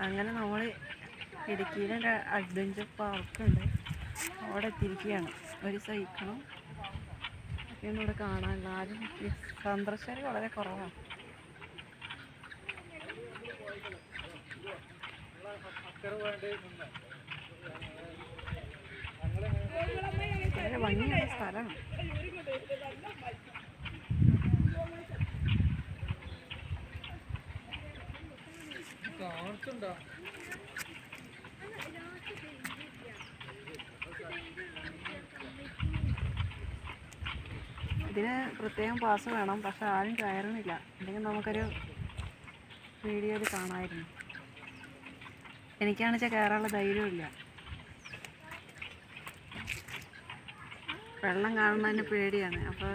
അങ്ങനെ നമ്മൾ ഇടുക്കിയിലൊരു അഡ്വഞ്ചർ പാർക്കുണ്ട്, അവിടെ എത്തിയിരിക്കുകയാണ്. ഒരു സൈക്കിളും ഒക്കെയൊന്നും ഇവിടെ കാണാനില്ല. ആരും സന്ദർശകർ വളരെ കുറവാണ്. വളരെ ഭംഗിയുള്ള സ്ഥലമാണ്. ഇതിന് പ്രത്യേകം പാസ് വേണം, പക്ഷെ ആരും കയറുന്നില്ല. അല്ലെങ്കിൽ നമുക്കൊരു വീഡിയോയിൽ കാണാമായിരുന്നു. എനിക്കാണെന്ന് വെച്ചാൽ കയറാനുള്ള ധൈര്യമില്ല. വെള്ളം കാണുന്നതിന് പേടിയാണ്. അപ്പോൾ